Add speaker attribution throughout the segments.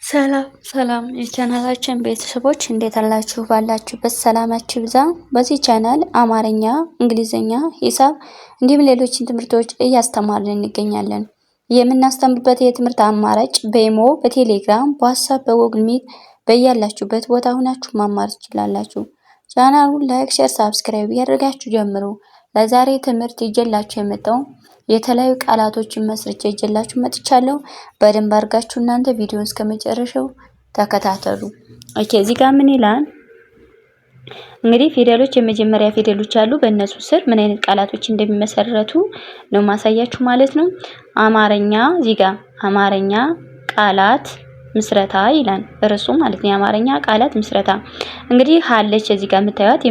Speaker 1: ሰላም ሰላም የቻናላችን ቤተሰቦች እንዴት አላችሁ? ባላችሁበት ሰላማችሁ ብዛ። በዚህ ቻናል አማርኛ፣ እንግሊዝኛ፣ ሂሳብ እንዲሁም ሌሎችን ትምህርቶች እያስተማርን እንገኛለን። የምናስተምርበት የትምህርት አማራጭ በኢሞ፣ በቴሌግራም፣ በዋትስአፕ፣ በጉግል ሚት በያላችሁበት ቦታ ሆናችሁ መማር ትችላላችሁ። ቻናሉን ላይክ፣ ሼር፣ ሳብስክራይብ ያደርጋችሁ ጀምሩ። ለዛሬ ትምህርት ይዤላችሁ የመጣው የተለያዩ ቃላቶችን መስርቼ ይዤላችሁ መጥቻለሁ። በደንብ አድርጋችሁ እናንተ ቪዲዮን እስከመጨረሻው ተከታተሉ። ኦኬ፣ እዚህ ጋር ምን ይላል? እንግዲህ ፊደሎች የመጀመሪያ ፊደሎች አሉ። በእነሱ ስር ምን አይነት ቃላቶች እንደሚመሰረቱ ነው ማሳያችሁ ማለት ነው። አማርኛ፣ እዚህ ጋር አማርኛ ቃላት ምስረታ ይላል እርሱ ማለት ነው። የአማርኛ ቃላት ምስረታ። እንግዲህ ሀለች እዚህ ጋር የምታዩት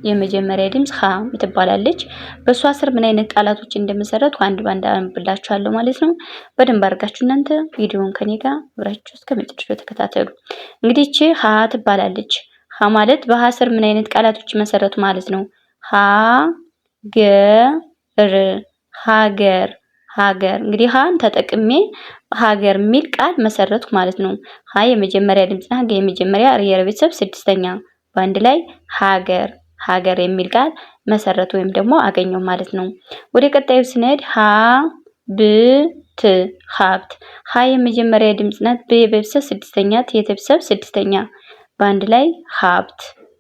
Speaker 1: የመጀመሪያ ድምጽ ሀ ትባላለች። በሷ ስር ምን አይነት ቃላቶች እንደመሰረቱ አንድ ባንድ አንብላችኋለሁ ማለት ነው። በደንብ አድርጋችሁ እናንተ ቪዲዮውን ከኔ ጋር አብራችሁ እስከመጨረሻው ተከታተሉ። እንግዲህ እቺ ሀ ትባላለች። ሀ ማለት በሀ ስር ምን አይነት ቃላቶች መሰረቱ ማለት ነው። ሀገር ሀገር። እንግዲህ ሀን ተጠቅሜ ሀገር የሚል ቃል መሰረትኩ ማለት ነው። ሀ የመጀመሪያ ድምጽ ናት። የመጀመሪያ የቤተሰብ ስድስተኛ በአንድ ላይ ሀገር የሚል ቃል መሰረት ወይም ደግሞ አገኘው ማለት ነው። ወደ ቀጣዩ ስንሄድ ሀብት ሀብት። ሀ የመጀመሪያ ድምጽ ናት። በቤተሰብ ስድስተኛ የቤተሰብ ስድስተኛ በአንድ ላይ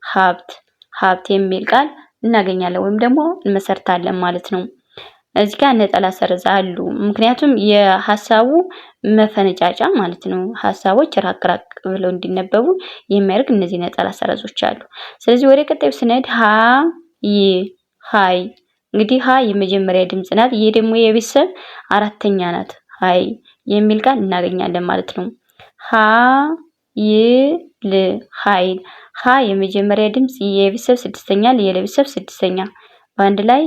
Speaker 1: ሀብት የሚል ቃል እናገኛለን ወይም ደግሞ እንመሰርታለን ማለት ነው። እዚህ ጋር ነጠላ ሰረዝ አሉ። ምክንያቱም የሐሳቡ መፈነጫጫ ማለት ነው። ሐሳቦች ራቅ ብለው እንዲነበቡ የሚያደርግ እነዚህ ነጠላ ሰረዞች አሉ። ስለዚህ ወደ ቀጣዩ ስንሄድ ሀይ። እንግዲህ ሀ የመጀመሪያ ድምጽ ናት። ይሄ ደግሞ የቤተሰብ አራተኛ ናት። ሀይ የሚል ቃል እናገኛለን ማለት ነው። ኃይል። ሀ የመጀመሪያ ድምጽ የቤተሰብ ስድስተኛ የለቤተሰብ ስድስተኛ በአንድ ላይ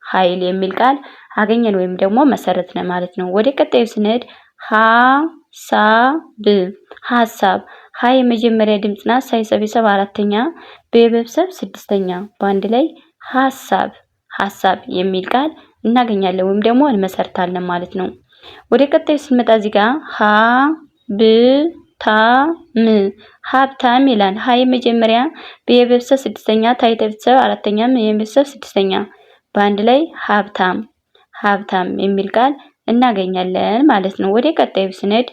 Speaker 1: ኃይል የሚል ቃል አገኘን ወይም ደግሞ መሰረት ነው ማለት ነው። ወደ ቀጣዩ ስንሄድ ሀሳብ። ሀ የመጀመሪያ ድምጽ ናት። ሳይሰብ አራተኛ በቤተሰብ ስድስተኛ በአንድ ላይ ሀሳብ የሚል ቃል እናገኛለን ወይም ደግሞ እንመሰርታለን ማለት ነው። ወደ ቀጣዩ ስንመጣ እዚህ ጋር ሀብታም ይላል። ሀ የመጀመሪያ በቤተሰብ ስድስተኛ ታይተቤተሰብ አራተኛ የቤተሰብ ስድስተኛ በአንድ ላይ ሀብታም የሚል ቃል እናገኛለን ማለት ነው። ወደ ቀጣዩ ስንሄድ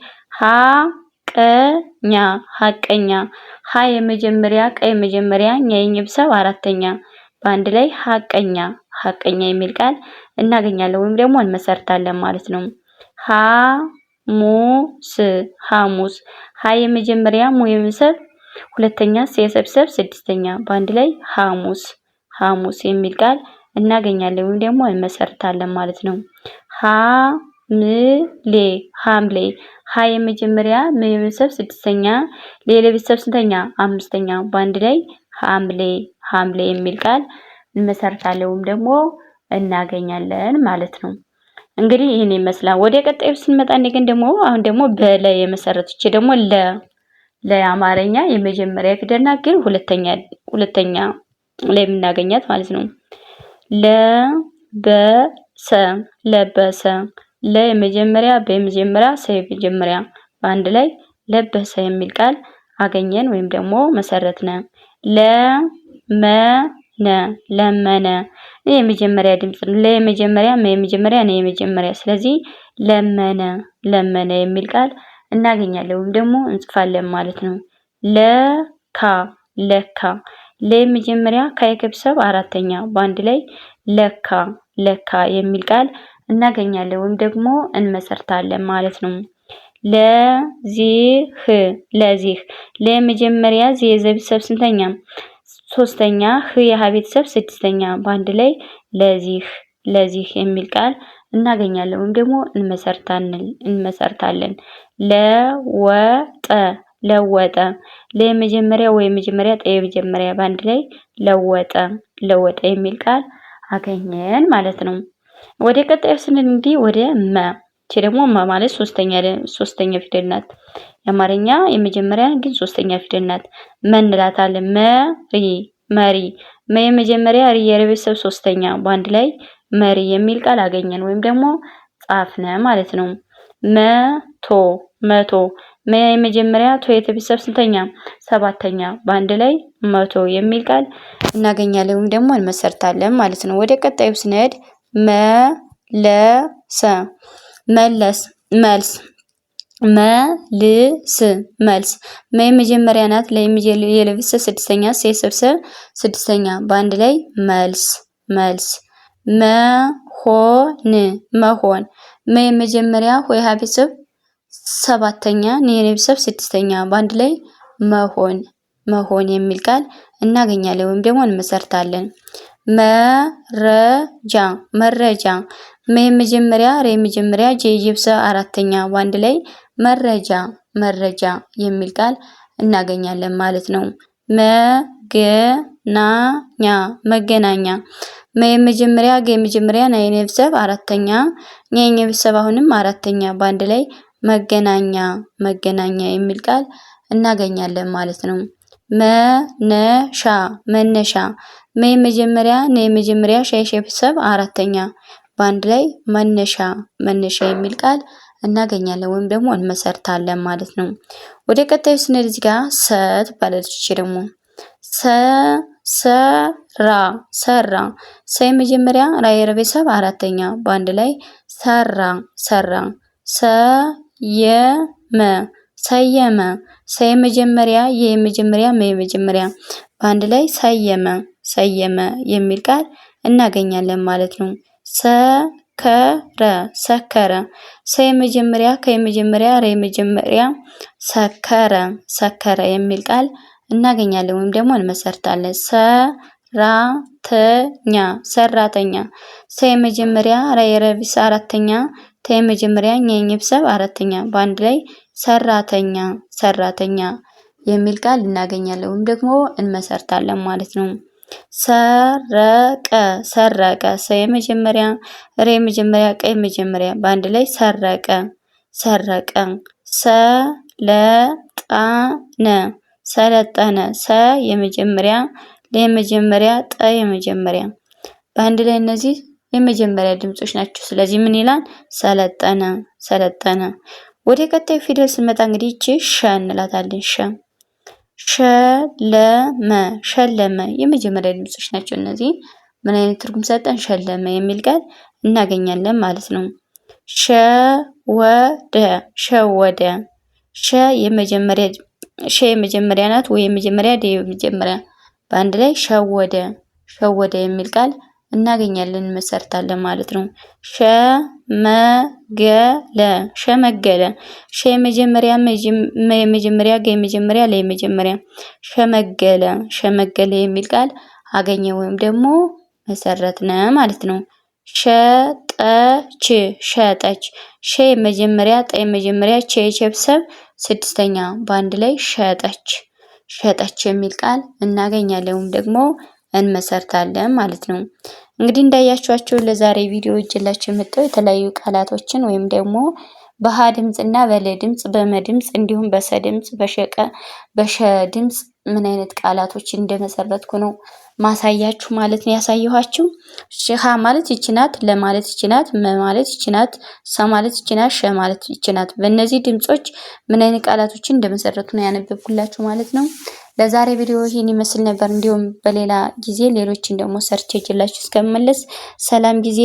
Speaker 1: ሀቀኛ። ሀ የመጀመሪያ የመጀመሪያ የቤተሰብ አራተኛ በአንድ ላይ ሀቀኛ የሚል ቃል እናገኛለን ወይም ደግሞ እንመሰርታለን ማለት ነው። ሐሙስ። ሀ የመጀመሪያ የቤተሰብ ሁለተኛ የቤተሰብ ስድስተኛ በአንድ ላይ ሐሙስ የሚል ቃል እናገኛለን ወይም ደግሞ እንመሰርታለን ማለት ነው። ሐምሌ። ሀ የመጀመሪያ የቤተሰብ ስድስተኛ የቤተሰብ ስንተኛ አምስተኛ በአንድ ላይ ሐምሌ የሚል ቃል እንመሰርታለን ወይም ደግሞ እናገኛለን ማለት ነው። እንግዲህ ይሄን ይመስላል። ወደ ቀጣዩ ስንመጣ ግን ደግሞ አሁን ደግሞ በለ የመሰረተች ደግሞ ለአማርኛ የመጀመሪያ ፊደል ናት፣ ግን ሁለተኛ ላይ የምናገኛት ማለት ነው። ለበሰ። ለመጀመሪያ በመጀመሪያ የመጀመሪያ በአንድ ላይ ለበሰ የሚል ቃል አገኘን ወይም ደግሞ መሰረትነ። ለመነ። የመጀመሪያ ድምጽ ለመጀመሪያ የመጀመሪያ ስለዚህ ለመነ የሚል ቃል እናገኛለን ወይም ደግሞ እንጽፋለን ማለት ነው። ለካ። ለመጀመሪያ ከቤተሰብ አራተኛ በአንድ ላይ ለካ የሚል ቃል እናገኛለን ወይም ደግሞ እንመሰርታለን ማለት ነው። ለዚህ። ለመጀመሪያ የቤተሰብ ስንተኛ ሶስተኛ የቤተሰብ ስድስተኛ በአንድ ላይ ለዚህ የሚል ቃል እናገኛለን ወይም ደግሞ እንመሰርታለን። ለወጠ። ለመጀመሪያ የመጀመሪያ የመጀመሪያ በአንድ ላይ ለወጠ የሚል ቃል አገኘን ማለት ነው። ወደ ቀጣዩ ስንል እንግዲህ ወደ እቺ ደግሞ ማለት ሶስተኛ ፊደል ናት። የአማርኛ የመጀመሪያ ግን ሶስተኛ ፊደል ናት። እንላታለን። መሪ። የመጀመሪያ የቤተሰብ ሶስተኛ በአንድ ላይ መሪ የሚል ቃል አገኘን ወይም ደግሞ ጻፍነ ማለት ነው። መቶ። የመጀመሪያ ቶ የቤተሰብ ስንተኛ? ሰባተኛ በአንድ ላይ መቶ የሚል ቃል እናገኛለን ወይም ደግሞ እንመሰርታለን ማለት ነው። ወደ ቀጣዩ ስንሄድ መለሰ መለስ መልስ መልስ መልስ የመጀመሪያ ናት የለብሰ ስድስተኛ የሰብሰብ ስድስተኛ በአንድ ላይ መልስ መልስ መሆን መሆን የመጀመሪያ ሆሄ ቤተሰብ ሰባተኛ የቤተሰብ ስድስተኛ በአንድ ላይ መሆን መሆን የሚል ቃል እናገኛለን ወይም ደግሞ እንመሰርታለን። መረጃ መረጃ የመጀመሪያ የመጀመሪያ የቤተሰብ አራተኛ በአንድ ላይ መረጃ መረጃ የሚል ቃል እናገኛለን ማለት ነው። መገናኛ መገናኛ የመጀመሪያ የመጀመሪያ የቤተሰብ አራተኛ የቤተሰብ አሁንም አራተኛ በአንድ ላይ መገናኛ መገናኛ የሚል ቃል እናገኛለን ማለት ነው። መነሻ መነሻ የመጀመሪያ የመጀመሪያ የቤተሰብ አራተኛ በአንድ ላይ መነሻ መነሻ የሚል ቃል እናገኛለን ወይም ደግሞ እንመሰርታለን ማለት ነው። ወደ ቀጣዩ ስንሄድ እዚህ ጋር ሰ ትባላለች። ደግሞ ሰራ ሰራ የመጀመሪያ የቤተሰብ አራተኛ በአንድ ላይ ሰራ ሰራ ሰየመ ሰየመ የመጀመሪያ የመጀመሪያ በአንድ ላይ ሰየመ ሰየመ የሚል ቃል እናገኛለን ማለት ነው። ሰከረ ሰከረ የመጀመሪያ ከየመጀመሪያ የመጀመሪያ ሰከረ ሰከረ የሚል ቃል እናገኛለን ወይም ደግሞ እንመሰርታለን። ሰራተኛ ሰራተኛ የመጀመሪያ የረቢስ አራተኛ የመጀመሪያ የቤተሰብ አራተኛ በአንድ ላይ ሰራተኛ ሰራተኛ የሚል ቃል እናገኛለን ወይም ደግሞ እንመሰርታለን ማለት ነው። ሰረቀ ሰረቀ የመጀመሪያ የመጀመሪያ የመጀመሪያ በአንድ ላይ ሰረቀ ሰረቀ ሰለጠነ ሰለጠነ የመጀመሪያ የመጀመሪያ የመጀመሪያ በአንድ ላይ እነዚህ የመጀመሪያ ድምጾች ናቸው። ስለዚህ ምን ይላል? ሰለጠነ ሰለጠነ። ወደ ቀጣዩ ፊደል ስንመጣ እንግዲህ እቺ ሸ እንላታለን። ሸለመ ሸለመ የመጀመሪያ ድምጾች ናቸው። እነዚህ ምን አይነት ትርጉም ሰጠን? ሸለመ የሚል ቃል እናገኛለን ማለት ነው። ሸወደ ሸወደ የመጀመሪያ ናት ወይ የመጀመሪያ የመጀመሪያ በአንድ ላይ ሸወደ ሸወደ የሚል ቃል እናገኛለን እንመሰርታለን ማለት ነው። ሸመገለ ሸመገለ የመጀመሪያ የመጀመሪያ የመጀመሪያ ለየመጀመሪያ ሸመገለ ሸመገለ የሚል ቃል አገኘ ወይም ደግሞ መሰረትነ ማለት ነው። ሸጠች ሸጠች የመጀመሪያ የመጀመሪያ የቤተሰብ ስድስተኛ በአንድ ላይ ሸጠች ሸጠች የሚል ቃል እናገኛለን ወይም ደግሞ እንመሰርታለን ማለት ነው። እንግዲህ እንዳያችኋቸው ለዛሬ ቪዲዮ እጅላችሁ የመጣው የተለያዩ ቃላቶችን ወይም ደግሞ በሀ ድምጽ እና በለ ድምጽ በመ ድምጽ እንዲሁም በሰ ድምጽ በሸ ድምጽ ምን አይነት ቃላቶችን እንደመሰረትኩ ነው ማሳያችሁ ማለት ነው ያሳየኋችሁ። ሀ ማለት ይችናት፣ ለ ማለት ይችናት፣ መ ማለት ይችናት፣ ሰ ማለት ይችናት፣ ሸ ማለት ይችናት። በእነዚህ ድምጾች ምን አይነት ቃላቶችን እንደመሰረቱ ነው ያነበብኩላችሁ ማለት ነው። ለዛሬ ቪዲዮ ይህን ይመስል ነበር። እንዲሁም በሌላ ጊዜ ሌሎችን ደግሞ ሰርች ይዤላችሁ እስከምመለስ ሰላም ጊዜ